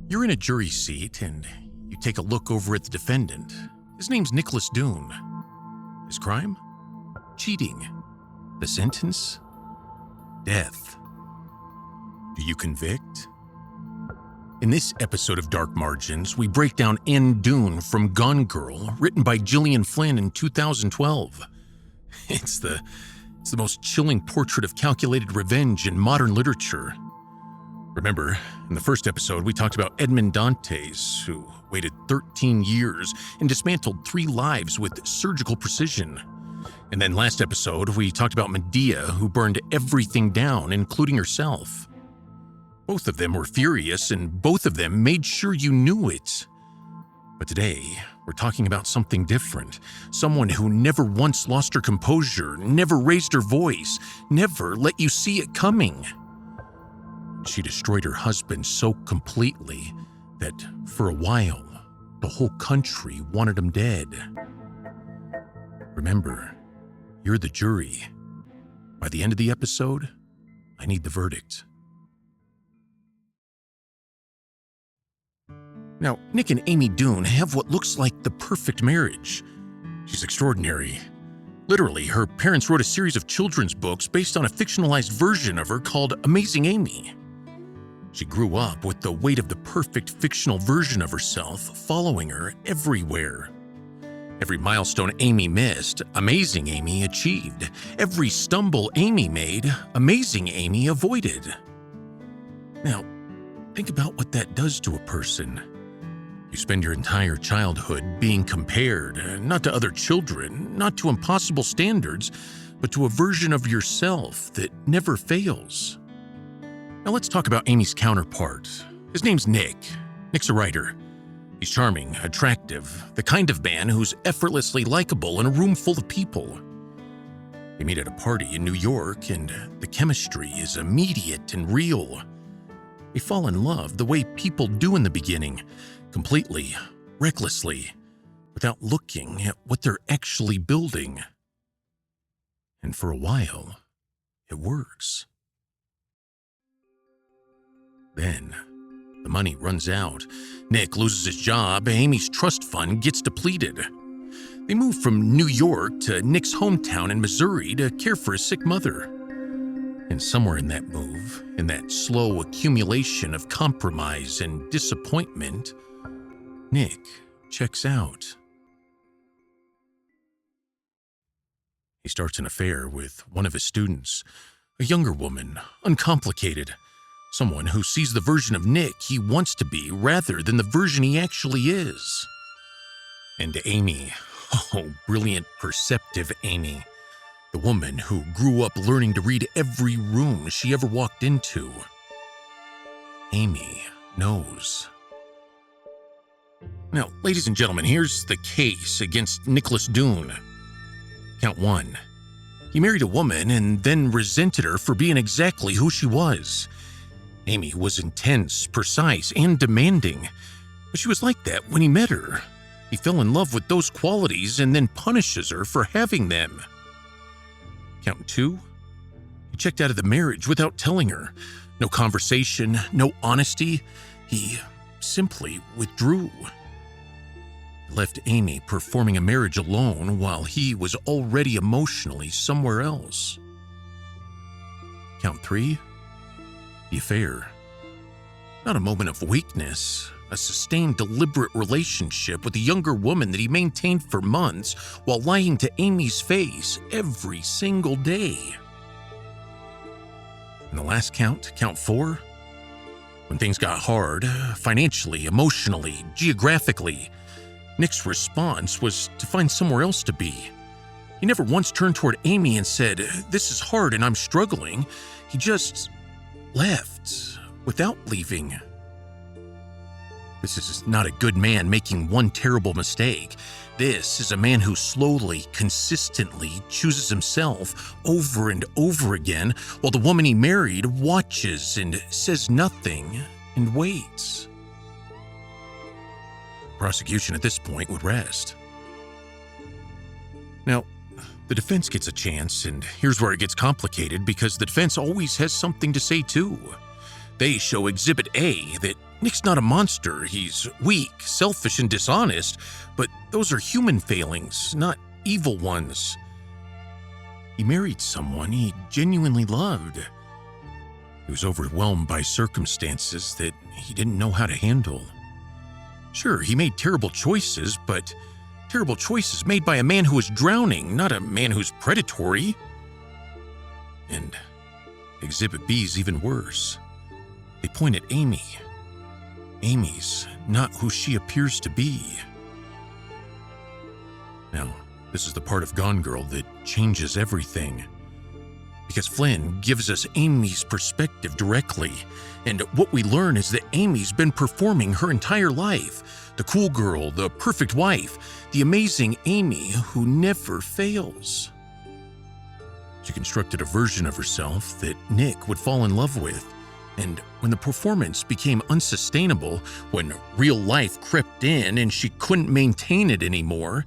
You're in a jury seat and you take a look over at the defendant. His name's Nick Dunne. His crime? Cheating. The sentence? Death. Do you convict? In this episode of Dark Margins, we break down Nick Dunne from Gone Girl, written by Gillian Flynn in 2012. It's the most chilling portrait of calculated revenge in modern literature. Remember, in the first episode, we talked about Edmond Dantes, who waited 13 years and dismantled 3 lives with surgical precision. And then last episode, we talked about Medea, who burned everything down, including herself. Both of them were furious, and both of them made sure you knew it. But today, we're talking about something different. Someone who never once lost her composure, never raised her voice, never let you see it coming. She destroyed her husband so completely that, for a while, the whole country wanted him dead. Remember, you're the jury. By the end of the episode, I need the verdict. Now, Nick and Amy Dunne have what looks like the perfect marriage. She's extraordinary. Literally, her parents wrote a series of children's books based on a fictionalized version of her called Amazing Amy. She grew up with the weight of the perfect fictional version of herself following her everywhere. Every milestone Amy missed, Amazing Amy achieved. Every stumble Amy made, Amazing Amy avoided. Now, think about what that does to a person. You spend your entire childhood being compared, not to other children, not to impossible standards, but to a version of yourself that never fails. Now let's talk about Amy's counterpart. His name's Nick. Nick's a writer. He's charming, attractive, the kind of man who's effortlessly likable in a room full of people. They meet at a party in New York, and the chemistry is immediate and real. They fall in love the way people do in the beginning, completely, recklessly, without looking at what they're actually building. And for a while, it works. Then, the money runs out. Nick loses his job. Amy's trust fund gets depleted. They move from New York to Nick's hometown in Missouri to care for his sick mother. And somewhere in that move, in that slow accumulation of compromise and disappointment, Nick checks out. He starts an affair with one of his students, a younger woman, uncomplicated. Someone who sees the version of Nick he wants to be rather than the version he actually is. And Amy, brilliant, perceptive Amy, the woman who grew up learning to read every room she ever walked into. Amy knows. Now, ladies and gentlemen, here's the case against Nick Dunne. Count 1. He married a woman and then resented her for being exactly who she was. Amy was intense, precise, and demanding, but she was like that when he met her. He fell in love with those qualities and then punishes her for having them. Count 2. He checked out of the marriage without telling her. No conversation, no honesty. He simply withdrew. He left Amy performing a marriage alone while he was already emotionally somewhere else. Count 3. The affair. Not a moment of weakness, a sustained, deliberate relationship with a younger woman that he maintained for months while lying to Amy's face every single day. And the last count, count 4, when things got hard, financially, emotionally, geographically, Nick's response was to find somewhere else to be. He never once turned toward Amy and said, "This is hard and I'm struggling." He just left without leaving. This is not a good man making one terrible mistake. This is a man who slowly, consistently chooses himself over and over again while the woman he married watches and says nothing and waits. Prosecution at this point would rest. Now, the defense gets a chance, and here's where it gets complicated because the defense always has something to say too. They show Exhibit A that Nick's not a monster. He's weak, selfish, and dishonest, but those are human failings, not evil ones. He married someone he genuinely loved. He was overwhelmed by circumstances that he didn't know how to handle. Sure, he made terrible choices, but terrible choices made by a man who was drowning, not a man who's predatory. And Exhibit B's even worse. They point at Amy. Amy's not who she appears to be. Now, this is the part of Gone Girl that changes everything. Because Flynn gives us Amy's perspective directly, and what we learn is that Amy's been performing her entire life. The cool girl, the perfect wife, the amazing Amy who never fails. She constructed a version of herself that Nick would fall in love with, and when the performance became unsustainable, when real life crept in and she couldn't maintain it anymore,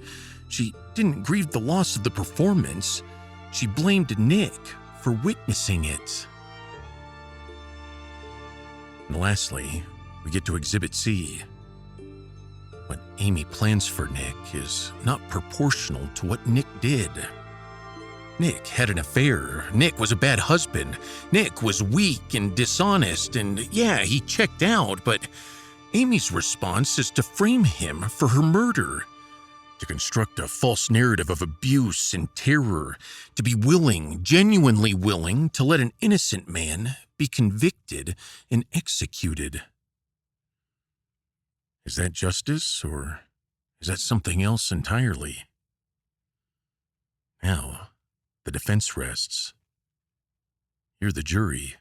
she didn't grieve the loss of the performance. She blamed Nick for witnessing it. And lastly, we get to Exhibit C. What Amy plans for Nick is not proportional to what Nick did. Nick had an affair. Nick was a bad husband. Nick was weak and dishonest, and yeah, he checked out, but Amy's response is to frame him for her murder, to construct a false narrative of abuse and terror, to be willing, genuinely willing, to let an innocent man be convicted and executed. Is that justice, or is that something else entirely? Now, the defense rests. You're the jury.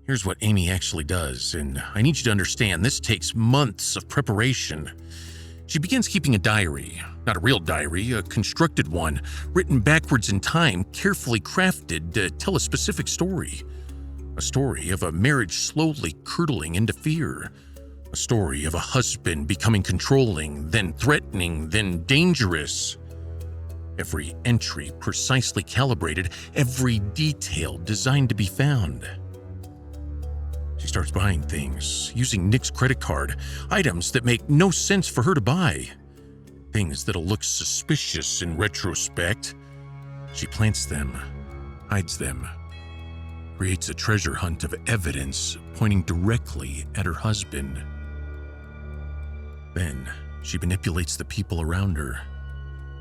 Here's what Amy actually does, and I need you to understand this takes months of preparation. She begins keeping a diary, not a real diary, a constructed one, written backwards in time, carefully crafted to tell a specific story. A story of a marriage slowly curdling into fear. A story of a husband becoming controlling, then threatening, then dangerous. Every entry precisely calibrated, every detail designed to be found. She starts buying things, using Nick's credit card, items that make no sense for her to buy. Things that'll look suspicious in retrospect. She plants them, hides them, creates a treasure hunt of evidence pointing directly at her husband. Then she manipulates the people around her.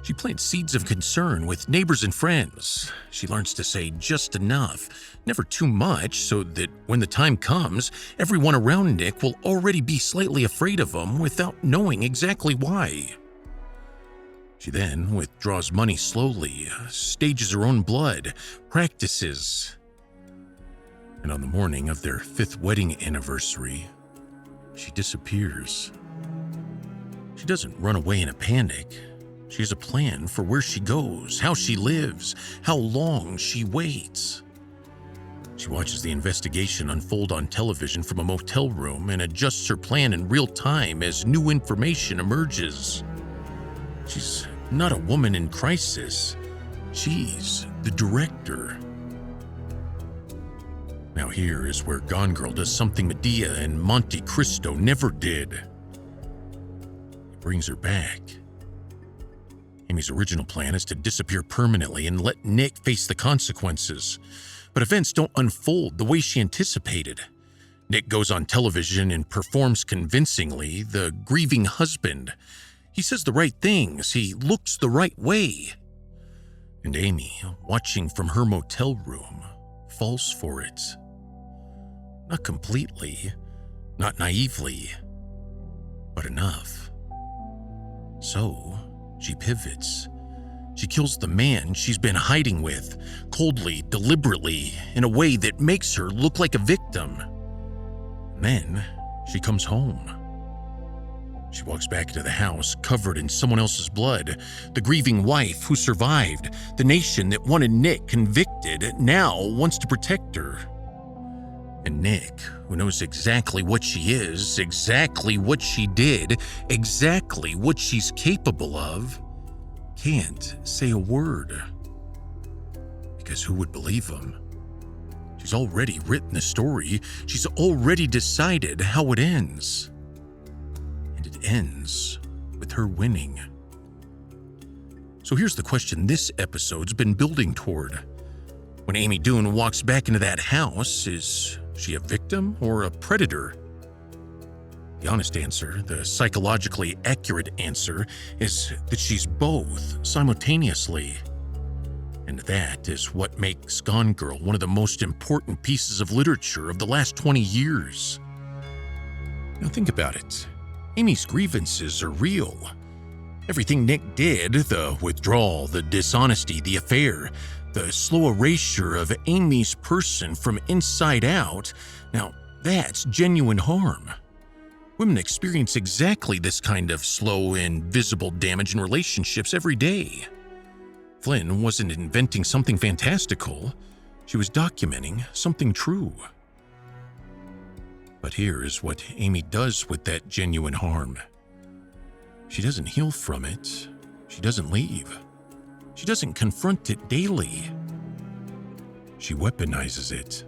She plants seeds of concern with neighbors and friends. She learns to say just enough, never too much, so that when the time comes, everyone around Nick will already be slightly afraid of him without knowing exactly why. She then withdraws money slowly, stages her own blood, practices. And on the morning of their 5th wedding anniversary, she disappears. She doesn't run away in a panic. She has a plan for where she goes, how she lives, how long she waits. She watches the investigation unfold on television from a motel room and adjusts her plan in real time as new information emerges. She's not a woman in crisis. She's the director. Now here is where Gone Girl does something Medea and Monte Cristo never did. It brings her back. Amy's original plan is to disappear permanently and let Nick face the consequences. But events don't unfold the way she anticipated. Nick goes on television and performs convincingly the grieving husband. He says the right things. He looks the right way. And Amy, watching from her motel room, falls for it. Not completely, not naively, but enough. So she pivots. She kills the man she's been hiding with, coldly, deliberately, in a way that makes her look like a victim. Then she comes home. She walks back into the house covered in someone else's blood, the grieving wife who survived, the nation that wanted Nick convicted now wants to protect her. And Nick, who knows exactly what she is, exactly what she did, exactly what she's capable of, can't say a word. Because who would believe him? She's already written the story. She's already decided how it ends. And it ends with her winning. So here's the question this episode's been building toward. When Amy Dunne walks back into that house, is she a victim or a predator? The honest answer, the psychologically accurate answer, is that she's both simultaneously. And that is what makes Gone Girl one of the most important pieces of literature of the last 20 years. Now think about it. Amy's grievances are real. Everything Nick did, the withdrawal, the dishonesty, the affair, the slow erasure of Amy's person from inside out, now that's genuine harm. Women experience exactly this kind of slow, invisible damage in relationships every day. Flynn wasn't inventing something fantastical. She was documenting something true. But here is what Amy does with that genuine harm. She doesn't heal from it. She doesn't leave. She doesn't confront it daily. She weaponizes it.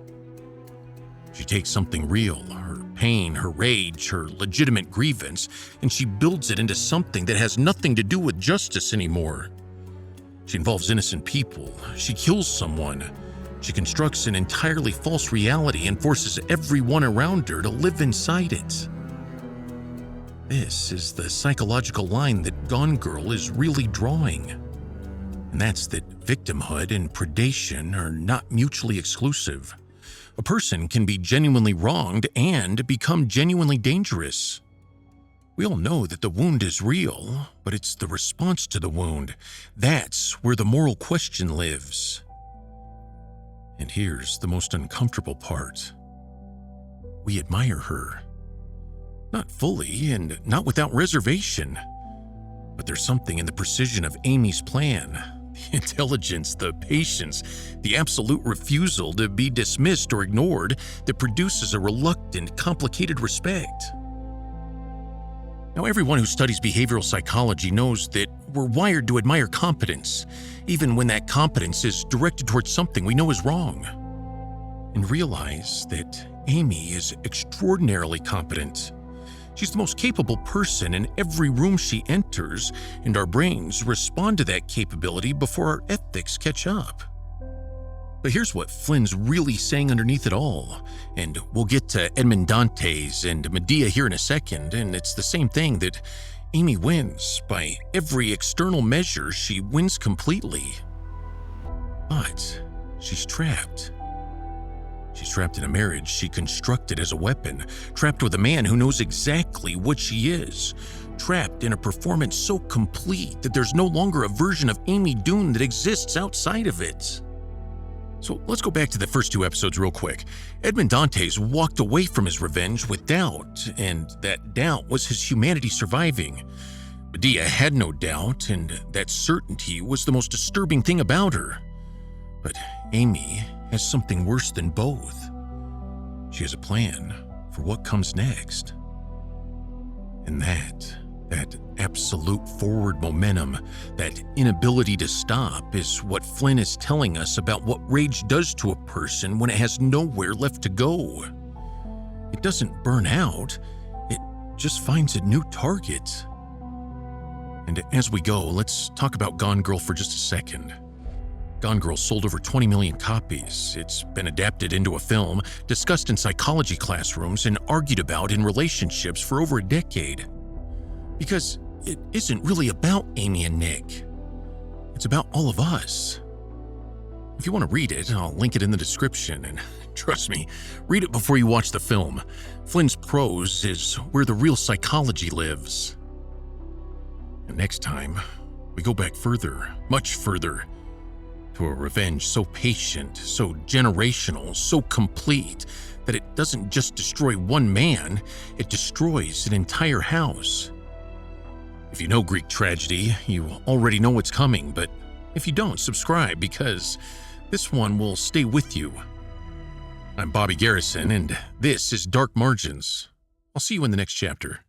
She takes something real, her pain, her rage, her legitimate grievance, and she builds it into something that has nothing to do with justice anymore. She involves innocent people. She kills someone. She constructs an entirely false reality and forces everyone around her to live inside it. This is the psychological line that Gone Girl is really drawing. And that's that victimhood and predation are not mutually exclusive. A person can be genuinely wronged and become genuinely dangerous. We all know that the wound is real, but it's the response to the wound. That's where the moral question lives. And here's the most uncomfortable part. We admire her. Not fully and not without reservation. But there's something in the precision of Amy's plan, the intelligence, the patience, the absolute refusal to be dismissed or ignored that produces a reluctant, complicated respect. Now, everyone who studies behavioral psychology knows that we're wired to admire competence, even when that competence is directed towards something we know is wrong. And realize that Amy is extraordinarily competent. She's the most capable person in every room she enters, and our brains respond to that capability before our ethics catch up. But here's what Flynn's really saying underneath it all, and we'll get to Edmond Dantes and Medea here in a second, and it's the same thing that Amy wins. By every external measure, she wins completely. But she's trapped. She's trapped in a marriage she constructed as a weapon, trapped with a man who knows exactly what she is, trapped in a performance so complete that there's no longer a version of Amy Dunne that exists outside of it. So let's go back to the first two episodes real quick. Edmond Dantes walked away from his revenge with doubt, and that doubt was his humanity surviving. Medea had no doubt, and that certainty was the most disturbing thing about her. But Amy has something worse than both. She has a plan for what comes next. And that absolute forward momentum, that inability to stop is what Flynn is telling us about what rage does to a person when it has nowhere left to go. It doesn't burn out, it just finds a new target. And as we go, let's talk about Gone Girl for just a second. Gone Girl sold over 20 million copies. It's been adapted into a film, discussed in psychology classrooms, and argued about in relationships for over a decade. Because it isn't really about Amy and Nick. It's about all of us. If you want to read it, I'll link it in the description, and trust me, read it before you watch the film. Flynn's prose is where the real psychology lives. And next time, we go back further, much further, to a revenge so patient, so generational, so complete, that it doesn't just destroy one man, it destroys an entire house. If you know Greek tragedy, you already know what's coming, but if you don't, subscribe, because this one will stay with you. I'm Bobby Garrison, and this is Dark Margins. I'll see you in the next chapter.